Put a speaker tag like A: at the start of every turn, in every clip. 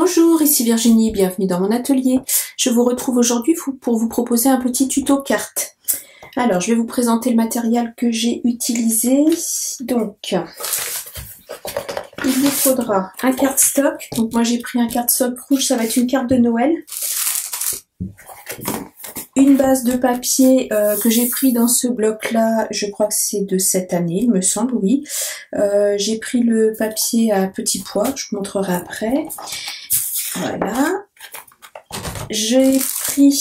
A: Bonjour, ici Virginie, bienvenue dans mon atelier. Je vous retrouve aujourd'hui pour vous proposer un petit tuto carte. Alors, je vais vous présenter le matériel que j'ai utilisé. Donc, il vous faudra un cardstock. Donc moi j'ai pris un cardstock rouge, ça va être une carte de Noël. Une base de papier que j'ai pris dans ce bloc là, je crois que c'est de cette année, il me semble, oui. J'ai pris le papier à petits pois, je vous montrerai après. Voilà. J'ai pris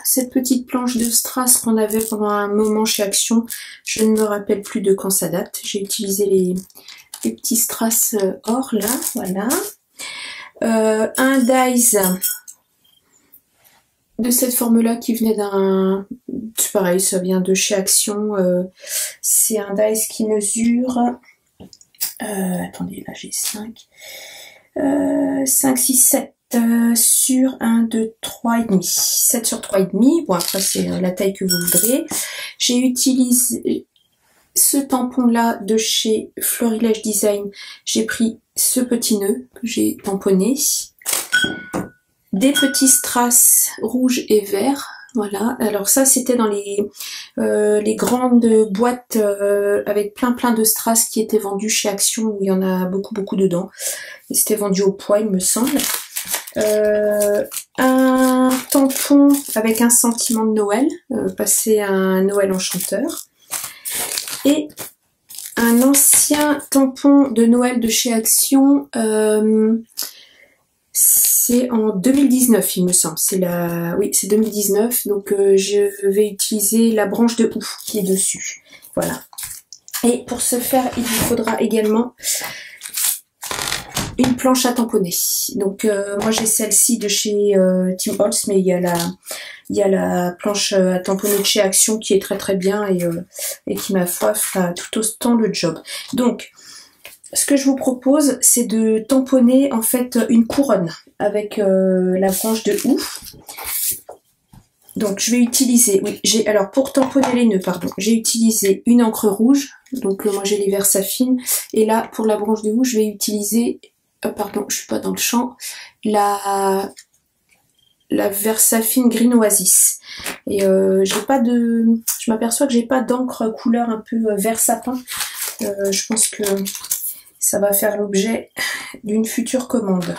A: cette petite planche de strass qu'on avait pendant un moment chez Action. Je ne me rappelle plus de quand ça date. J'ai utilisé les petits strass or là, voilà. Un dies de cette forme-là qui venait d'un... C'est pareil, ça vient de chez Action. C'est un dies qui mesure... attendez, là j'ai 5, 6, 7 sur 1, 2, 3 et demi. 7 sur 3 et demi. Bon, après c'est la taille que vous voudrez. J'ai utilisé ce tampon-là de chez Florilège Design. J'ai pris ce petit nœud que j'ai tamponné. Des petits strass rouges et verts, voilà. Alors ça c'était dans les grandes boîtes avec plein de strass qui étaient vendus chez Action, où il y en a beaucoup dedans. Et c'était vendu au poids, il me semble. Un tampon avec un sentiment de Noël, passer un Noël enchanteur. Et un ancien tampon de Noël de chez Action. C'est en 2019, il me semble. Oui, c'est 2019. Donc, je vais utiliser la branche de ouf qui est dessus. Voilà. Et pour ce faire, il vous faudra également une planche à tamponner. Donc, moi, j'ai celle-ci de chez Tim Holtz, mais il y a la planche à tamponner de chez Action qui est très bien et qui, ma foi, fera tout autant le job. Donc, ce que je vous propose, c'est de tamponner en fait une couronne avec la branche de ouf. Donc je vais utiliser, oui, alors pour tamponner les nœuds, pardon, j'ai utilisé une encre rouge. Donc moi j'ai les Versafine. Et là pour la branche de ouf, je vais utiliser, pardon, je suis pas dans le champ, la Versafine Green Oasis. Et je m'aperçois que j'ai pas d'encre couleur un peu vert sapin. Je pense que ça va faire l'objet d'une future commande.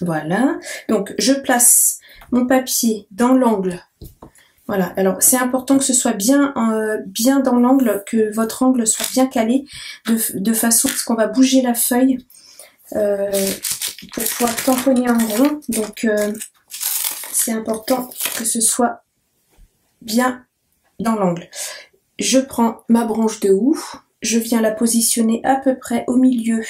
A: Voilà. Donc, je place mon papier dans l'angle. Voilà. Alors, c'est important que ce soit bien dans l'angle, que votre angle soit bien calé, de façon à ce qu'on va bouger la feuille pour pouvoir tamponner en rond. Donc, c'est important que ce soit bien dans l'angle. Je prends ma branche de ouf. Je viens la positionner à peu près au milieu.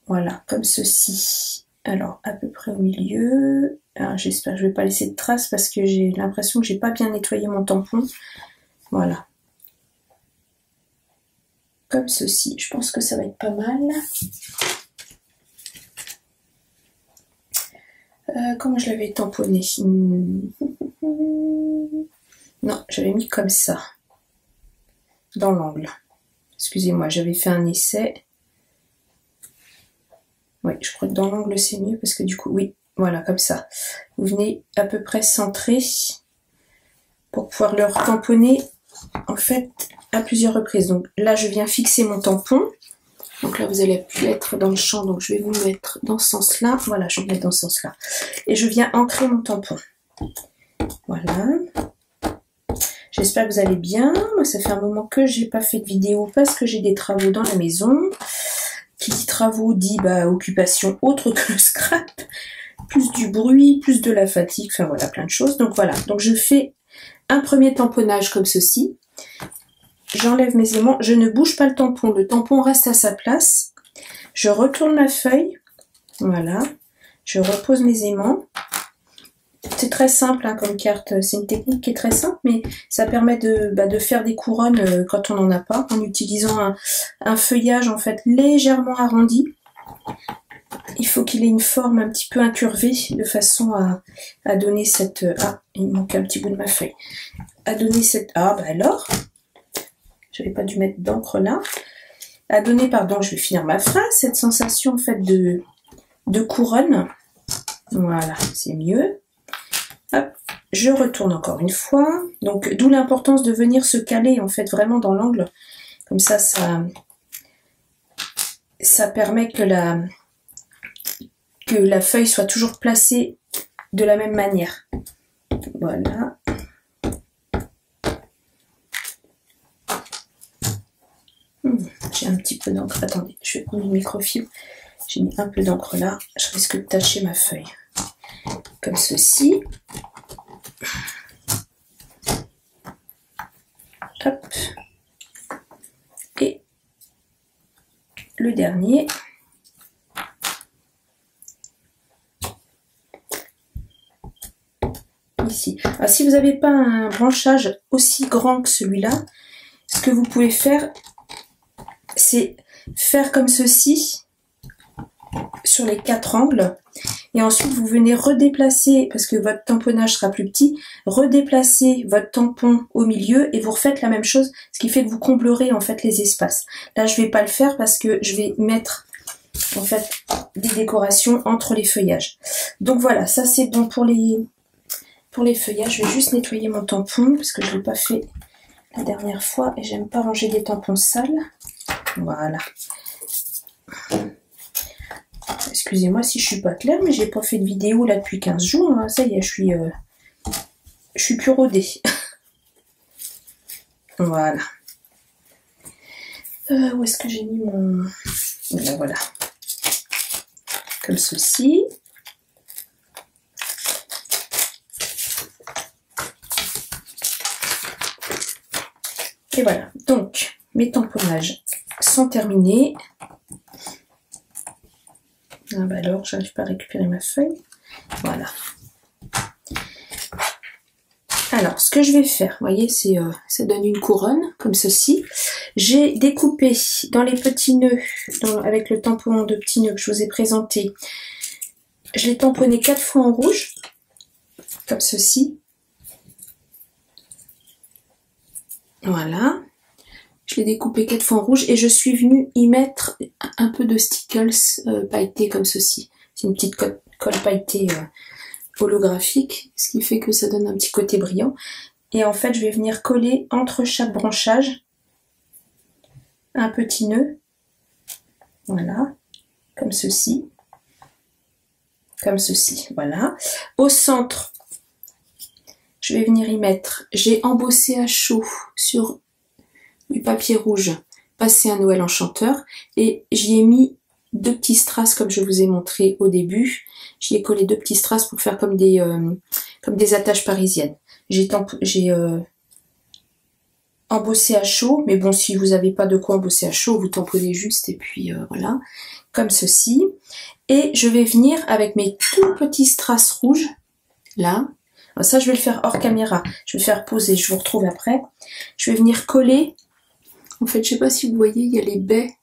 A: Voilà, comme ceci. Alors, à peu près au milieu. J'espère que je ne vais pas laisser de traces parce que j'ai l'impression que j'ai pas bien nettoyé mon tampon. Voilà. Comme ceci. Je pense que ça va être pas mal. Comment je l'avais tamponné? Non, j'avais mis comme ça. Dans l'angle. Excusez-moi, j'avais fait un essai. Oui, je crois que dans l'angle c'est mieux parce que du coup, oui, voilà, comme ça. Vous venez à peu près centrer pour pouvoir le tamponner en fait à plusieurs reprises. Donc là, je viens fixer mon tampon. Donc là, vous allez plus être dans le champ, donc je vais vous mettre dans ce sens-là. Voilà, je vais mettre dans ce sens-là. Et je viens ancrer mon tampon. Voilà. J'espère que vous allez bien. Moi, ça fait un moment que j'ai pas fait de vidéo parce que j'ai des travaux dans la maison. Qui dit travaux dit occupation autre que le scrap. Plus du bruit, plus de la fatigue. Enfin voilà, plein de choses. Donc voilà. Donc je fais un premier tamponnage comme ceci. J'enlève mes aimants. Je ne bouge pas le tampon. Le tampon reste à sa place. Je retourne ma feuille. Voilà. Je repose mes aimants. C'est très simple hein, comme carte, c'est une technique qui est très simple, mais ça permet de faire des couronnes quand on n'en a pas, en utilisant un feuillage en fait légèrement arrondi. Il faut qu'il ait une forme un petit peu incurvée, de façon à donner cette... Ah, il me manque un petit bout de ma feuille. À donner cette... Ah, bah alors, j'avais pas dû mettre d'encre là. à donner, pardon, je vais finir ma phrase, cette sensation en fait de couronne. Voilà, c'est mieux. Hop, je retourne encore une fois. Donc, d'où l'importance de venir se caler en fait vraiment dans l'angle. Comme ça permet que la feuille soit toujours placée de la même manière. Voilà. J'ai un petit peu d'encre. Attendez, je vais prendre une microfibre. J'ai mis un peu d'encre là. Je risque de tacher ma feuille. Comme ceci. Hop. Et le dernier. Ici. Alors, si vous n'avez pas un branchage aussi grand que celui-là, ce que vous pouvez faire, c'est faire comme ceci sur les 4 angles. Et ensuite, vous venez redéplacer, parce que votre tamponnage sera plus petit, redéplacer votre tampon au milieu et vous refaites la même chose, ce qui fait que vous comblerez en fait les espaces. Là, je vais pas le faire parce que je vais mettre en fait des décorations entre les feuillages. Donc voilà, ça c'est bon pour les feuillages. Je vais juste nettoyer mon tampon parce que je l'ai pas fait la dernière fois et j'aime pas ranger des tampons sales. Voilà. Excusez-moi si je suis pas claire, mais j'ai pas fait de vidéo là depuis 15 jours. Hein. Ça y est, je suis plus rodée. Voilà. Où est-ce que j'ai mis mon... Voilà. Comme ceci. Et voilà. Donc, mes tamponnages sont terminés. Ah bah alors, j'arrive pas à récupérer ma feuille. Voilà. Alors, ce que je vais faire, vous voyez, c'est ça donne une couronne, comme ceci. J'ai découpé dans les petits nœuds, avec le tampon de petits nœuds que je vous ai présenté. Je l'ai tamponné 4 fois en rouge, comme ceci. Voilà. Je l'ai découpé 4 fois en rouge et je suis venue y mettre un peu de stickles pailletés comme ceci. C'est une petite colle pailletée holographique, ce qui fait que ça donne un petit côté brillant. Et en fait, je vais venir coller entre chaque branchage un petit nœud. Voilà, comme ceci. Comme ceci, voilà. Au centre, je vais venir y mettre, j'ai embossé à chaud sur du papier rouge, passé un Noël enchanteur, et j'y ai mis 2 petits strass comme je vous ai montré au début. J'y ai collé 2 petits strass pour faire comme des attaches parisiennes. J'ai embossé à chaud, mais bon, si vous n'avez pas de quoi embosser à chaud, vous tamponnez juste et puis voilà, comme ceci. Et je vais venir avec mes tout petits strass rouges, là. Alors ça, je vais le faire hors caméra. Je vais faire poser, je vous retrouve après. Je vais venir coller. En fait, je sais pas si vous voyez, il y a les baies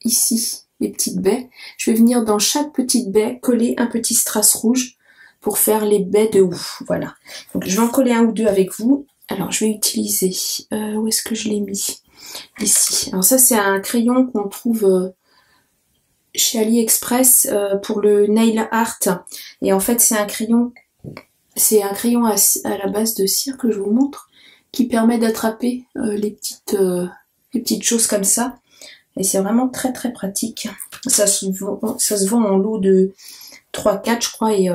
A: ici, les petites baies. Je vais venir dans chaque petite baie coller un petit strass rouge pour faire les baies de haut. Voilà. Donc, je vais en coller un ou deux avec vous. Alors, je vais utiliser... où est-ce que je l'ai mis? Ici. Alors ça, c'est un crayon qu'on trouve chez AliExpress pour le nail art. Et en fait, c'est un crayon à la base de cire que je vous montre, qui permet d'attraper les petites choses comme ça. Et c'est vraiment très très pratique. Ça se vend en lot de 3-4 je crois, et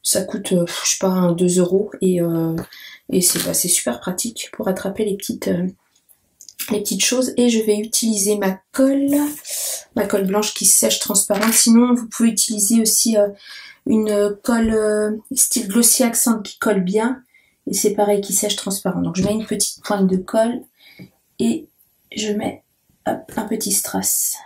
A: ça coûte, je sais pas, 2 €. Et c'est super pratique pour attraper les petites choses. Et je vais utiliser ma colle blanche qui sèche transparente. Sinon, vous pouvez utiliser aussi une colle style Glossy Accent qui colle bien. Et c'est pareil, qui sèche transparent. Donc je mets une petite pointe de colle et je mets hop, un petit strass.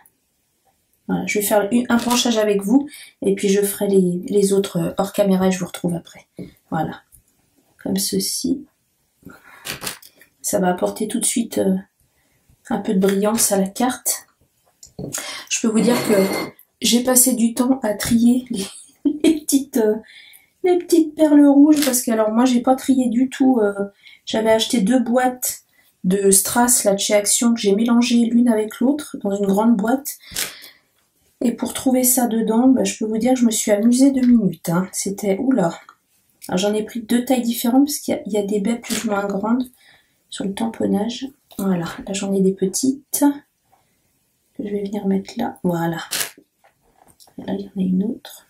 A: Voilà, je vais faire un branchage avec vous et puis je ferai les autres hors caméra et je vous retrouve après. Voilà, comme ceci. Ça va apporter tout de suite un peu de brillance à la carte. Je peux vous dire que j'ai passé du temps à trier les petites perles rouges parce que alors moi j'ai pas trié du tout. J'avais acheté 2 boîtes de strass là de chez Action que j'ai mélangé l'une avec l'autre dans une grande boîte. Et pour trouver ça dedans, bah, je peux vous dire que je me suis amusée 2 minutes. Hein. C'était, oula. Alors j'en ai pris 2 tailles différentes parce qu'il y a des baies plus ou moins grandes sur le tamponnage. Voilà, là j'en ai des petites que je vais venir mettre là. Voilà. Et là il y en a une autre.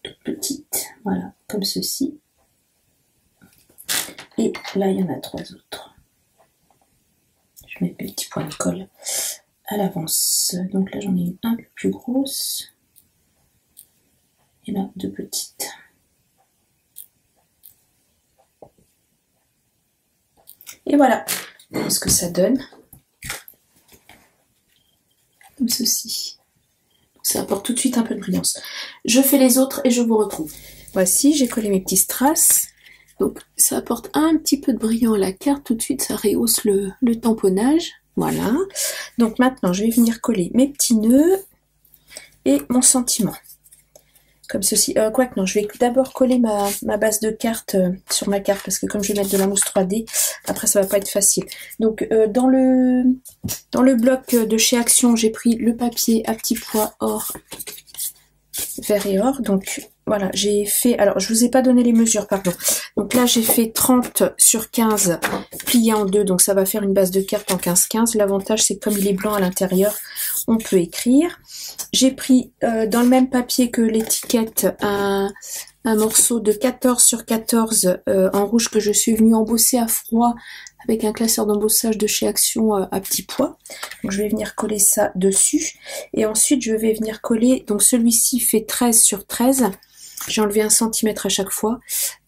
A: Toute petite. Voilà, comme ceci. Et là il y en a 3 autres. Je mets mes petits points de colle à l'avance. Donc là j'en ai une un peu plus grosse. Et là 2 petites. Et voilà ce que ça donne. Comme ceci. Donc ça apporte tout de suite un peu de brillance. Je fais les autres et je vous retrouve. Voici, j'ai collé mes petits strass. Donc ça apporte un petit peu de brillant à la carte. Tout de suite, ça rehausse le tamponnage. Voilà. Donc maintenant, je vais venir coller mes petits nœuds et mon sentiment. Comme ceci. Quoique non, je vais d'abord coller ma base de carte sur ma carte parce que comme je vais mettre de la mousse 3D, après ça va pas être facile. Donc dans le bloc de chez Action, j'ai pris le papier à petits pois or, vert et or. Donc voilà, j'ai fait, alors je vous ai pas donné les mesures, pardon. Donc là j'ai fait 30 sur 15 plié en deux, donc ça va faire une base de carte en 15-15. L'avantage c'est que comme il est blanc à l'intérieur, on peut écrire. J'ai pris dans le même papier que l'étiquette un morceau de 14 sur 14 en rouge que je suis venue embosser à froid avec un classeur d'embossage de chez Action à petits pois. Donc je vais venir coller ça dessus. Et ensuite je vais venir coller, donc celui-ci fait 13 sur 13. J'ai enlevé 1 cm à chaque fois.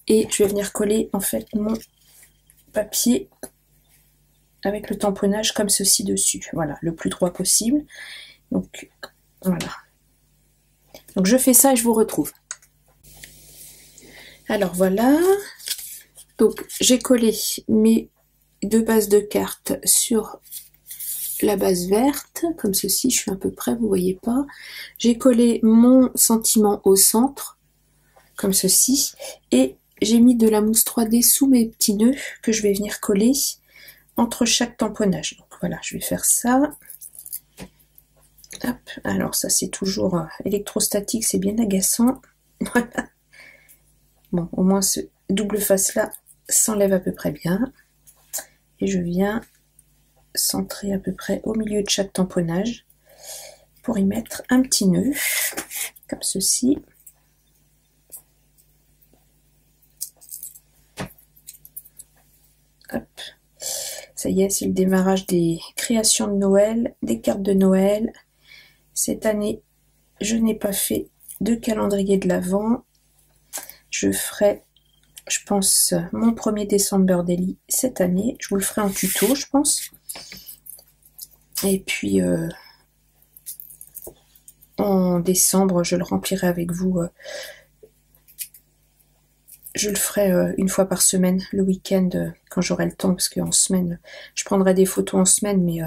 A: Et je vais venir coller en fait mon papier avec le tamponnage comme ceci dessus. Voilà, le plus droit possible. Donc voilà. Donc je fais ça et je vous retrouve. Alors voilà. Donc j'ai collé mes 2 bases de cartes sur la base verte, comme ceci, je suis à peu près, vous voyez pas. J'ai collé mon sentiment au centre, comme ceci, et j'ai mis de la mousse 3D sous mes petits nœuds que je vais venir coller entre chaque tamponnage. Donc voilà, je vais faire ça. Hop, alors ça c'est toujours électrostatique, c'est bien agaçant. Voilà. Bon, au moins ce double face là s'enlève à peu près bien. Et je viens centrer à peu près au milieu de chaque tamponnage pour y mettre un petit nœud, comme ceci. Hop. Ça y est, c'est le démarrage des créations de Noël, des cartes de Noël. Cette année, je n'ai pas fait de calendrier de l'Avent. Je ferai, je pense, mon 1er December Daily cette année. Je vous le ferai en tuto, je pense. Et puis, en décembre, je le remplirai avec vous. Je le ferai une fois par semaine, le week-end, quand j'aurai le temps, parce qu'en semaine, je prendrai des photos en semaine, mais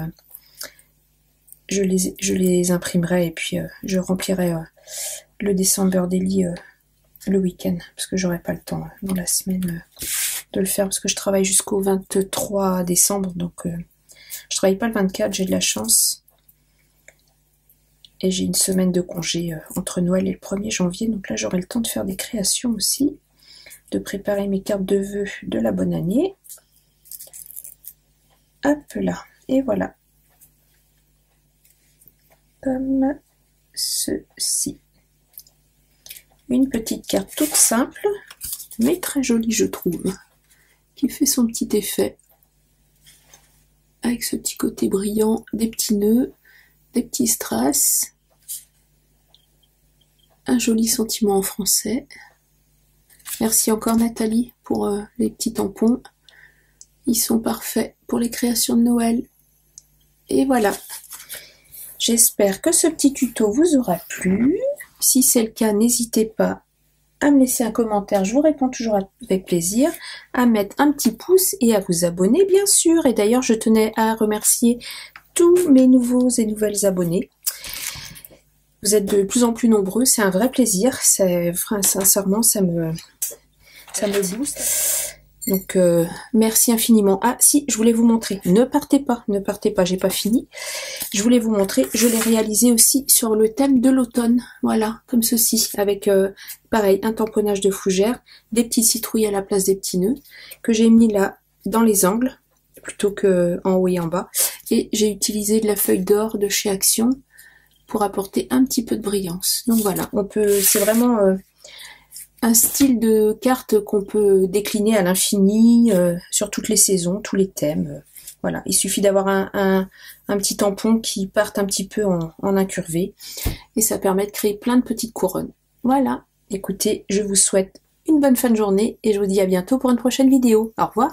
A: je les imprimerai et puis je remplirai le December Daily le week-end, parce que j'aurai pas le temps dans la semaine de le faire, parce que je travaille jusqu'au 23 décembre, donc je travaille pas le 24, j'ai de la chance. Et j'ai une semaine de congé entre Noël et le 1er janvier, donc là j'aurai le temps de faire des créations aussi, de préparer mes cartes de vœux de la bonne année. Hop là, et voilà. Comme ceci. Une petite carte toute simple, mais très jolie je trouve, qui fait son petit effet, avec ce petit côté brillant, des petits nœuds, des petits strass, un joli sentiment en français. Merci encore Nathalie pour les petits tampons, ils sont parfaits pour les créations de Noël. Et voilà, j'espère que ce petit tuto vous aura plu. Si c'est le cas, n'hésitez pas à me laisser un commentaire, je vous réponds toujours avec plaisir, à mettre un petit pouce et à vous abonner bien sûr. Et d'ailleurs je tenais à remercier tous mes nouveaux et nouvelles abonnés. Vous êtes de plus en plus nombreux, c'est un vrai plaisir, sincèrement ça me booste. Donc merci infiniment. Ah si, je voulais vous montrer. Ne partez pas, j'ai pas fini. Je voulais vous montrer, je l'ai réalisé aussi sur le thème de l'automne. Voilà, comme ceci, avec pareil, un tamponnage de fougères, des petites citrouilles à la place des petits nœuds, que j'ai mis là dans les angles, plutôt que en haut et en bas. Et j'ai utilisé de la feuille d'or de chez Action pour apporter un petit peu de brillance. Donc voilà, on peut, c'est vraiment un style de carte qu'on peut décliner à l'infini, sur toutes les saisons, tous les thèmes. Voilà, il suffit d'avoir un petit tampon qui parte un petit peu en incurvé, et ça permet de créer plein de petites couronnes. Voilà, écoutez, je vous souhaite une bonne fin de journée, et je vous dis à bientôt pour une prochaine vidéo. Au revoir.